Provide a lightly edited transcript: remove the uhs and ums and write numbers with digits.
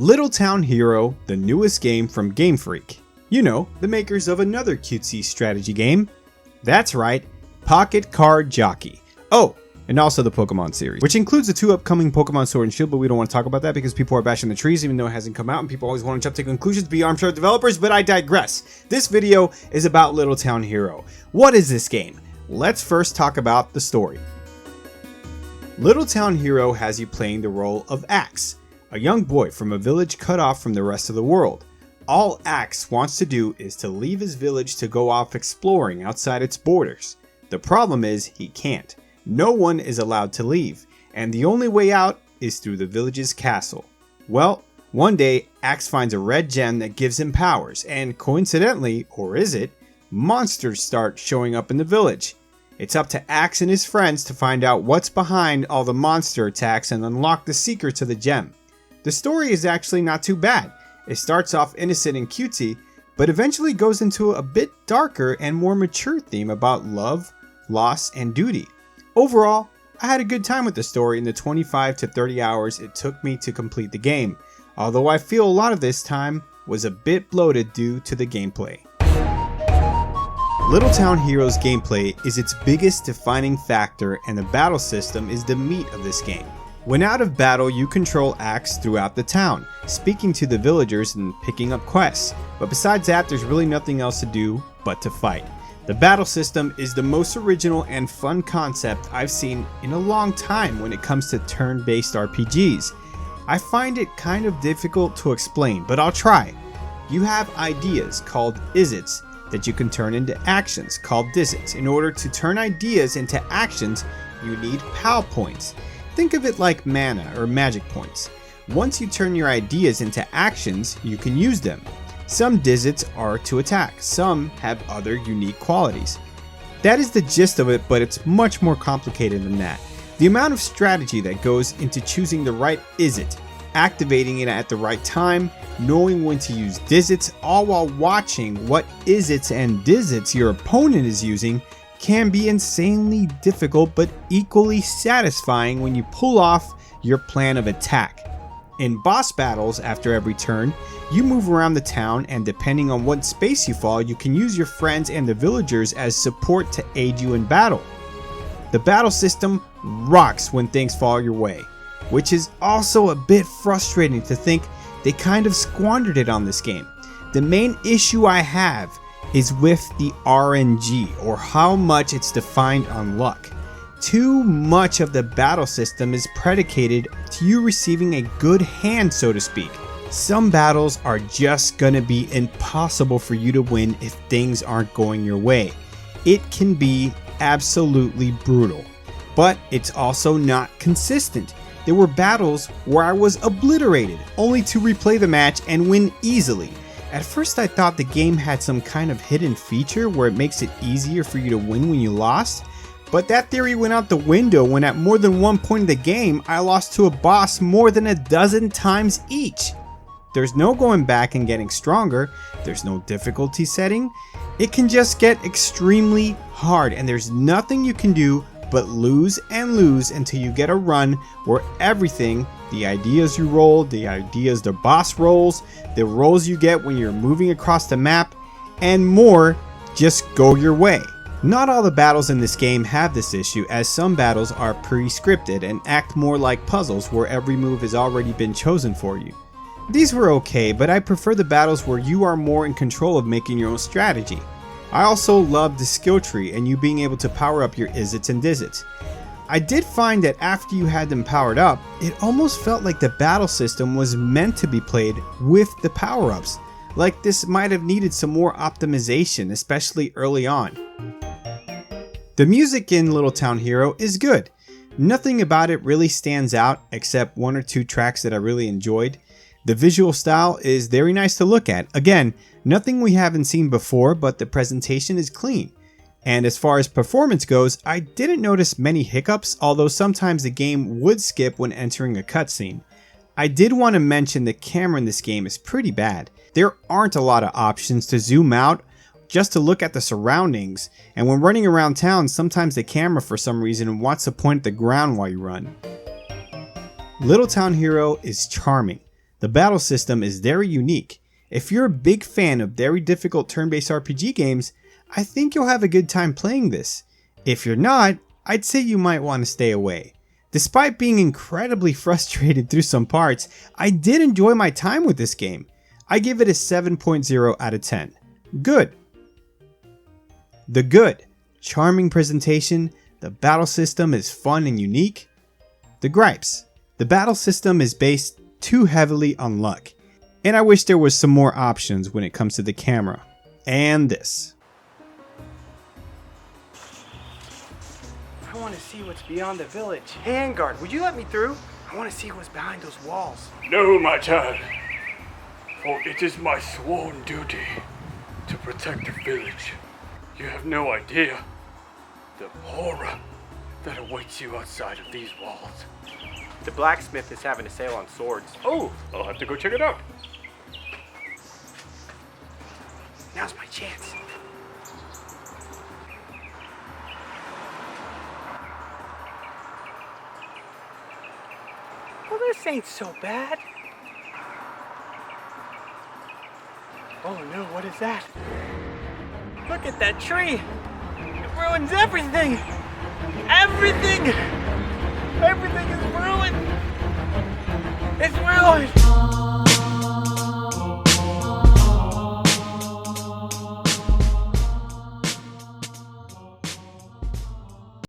Little Town Hero, the newest game from Game Freak. You know, the makers of another cutesy strategy game. That's right, Pocket Card Jockey. Oh, and also the Pokemon series, which includes the 2 upcoming Pokemon Sword and Shield, but we don't want to talk about that because people are bashing the trees even though it hasn't come out, and people always want to jump to conclusions, be armchair developers, but I digress. This video is about Little Town Hero. What is this game? Let's first talk about the story. Little Town Hero has you playing the role of Axe, a young boy from a village cut off from the rest of the world. All Axe wants to do is to leave his village to go off exploring outside its borders. The problem is he can't. No one is allowed to leave, and the only way out is through the village's castle. Well, one day Axe finds a red gem that gives him powers, and coincidentally, or is it, monsters start showing up in the village. It's up to Axe and his friends to find out what's behind all the monster attacks and unlock the secrets of the gem. The story is actually not too bad. It starts off innocent and cutesy, but eventually goes into a bit darker and more mature theme about love, loss, and duty. Overall, I had a good time with the story in the 25 to 30 hours it took me to complete the game, although I feel a lot of this time was a bit bloated due to the gameplay. Little Town Hero's gameplay is its biggest defining factor, and the battle system is the meat of this game. When out of battle, you control Axe throughout the town, speaking to the villagers and picking up quests, but besides that there's really nothing else to do but to fight. The battle system is the most original and fun concept I've seen in a long time when it comes to turn-based RPGs. I find it kind of difficult to explain, but I'll try. You have ideas called isits that you can turn into actions called dizits. In order to turn ideas into actions, you need POW points. Think of it like mana or magic points. Once you turn your ideas into actions, you can use them. Some dizits are to attack, some have other unique qualities. That is the gist of it, but it's much more complicated than that. The amount of strategy that goes into choosing the right isit, activating it at the right time, knowing when to use dizits, all while watching what isits and dizits your opponent is using, can be insanely difficult but equally satisfying when you pull off your plan of attack. In boss battles, after every turn, you move around the town, and depending on what space you fall, you can use your friends and the villagers as support to aid you in battle. The battle system rocks when things fall your way, which is also a bit frustrating to think they kind of squandered it on this game. The main issue I have is with the RNG, or how much it's defined on luck. Too much of the battle system is predicated to you receiving a good hand, so to speak. Some battles are just gonna be impossible for you to win if things aren't going your way. It can be absolutely brutal, but it's also not consistent. There were battles where I was obliterated, only to replay the match and win easily. At first I thought the game had some kind of hidden feature where it makes it easier for you to win when you lost, but that theory went out the window when at more than one point in the game I lost to a boss more than a dozen times each. There's no going back and getting stronger, there's no difficulty setting. It can just get extremely hard, and there's nothing you can do but lose and lose until you get a run where everything, the ideas you roll, the ideas the boss rolls, the rolls you get when you're moving across the map, and more, just go your way. Not all the battles in this game have this issue, as some battles are pre-scripted and act more like puzzles where every move has already been chosen for you. These were okay, but I prefer the battles where you are more in control of making your own strategy. I also love the skill tree and you being able to power up your isits and dizits. I did find that after you had them powered up, it almost felt like the battle system was meant to be played with the power-ups. Like this might have needed some more optimization, especially early on. The music in Little Town Hero is good. Nothing about it really stands out except 1 or 2 tracks that I really enjoyed. The visual style is very nice to look at. Again, nothing we haven't seen before, but the presentation is clean. And as far as performance goes, I didn't notice many hiccups, although sometimes the game would skip when entering a cutscene. I did want to mention the camera in this game is pretty bad. There aren't a lot of options to zoom out just to look at the surroundings, and when running around town, sometimes the camera for some reason wants to point at the ground while you run. Little Town Hero is charming. The battle system is very unique. If you're a big fan of very difficult turn-based RPG games, I think you'll have a good time playing this. If you're not, I'd say you might want to stay away. Despite being incredibly frustrated through some parts, I did enjoy my time with this game. I give it a 7.0 out of 10. Good. The good. Charming presentation. The battle system is fun and unique. The gripes. The battle system is based too heavily on luck. And I wish there was some more options when it comes to the camera. And this. I want to see what's beyond the village. Handguard, would you let me through? I want to see what's behind those walls. No, my child. For it is my sworn duty to protect the village. You have no idea the horror that awaits you outside of these walls. The blacksmith is having a sale on swords. Oh, I'll have to go check it out. Now's my chance. Well, this ain't so bad. Oh no, what is that? Look at that tree! It ruins everything! Everything! Everything is ruined! It's ruined!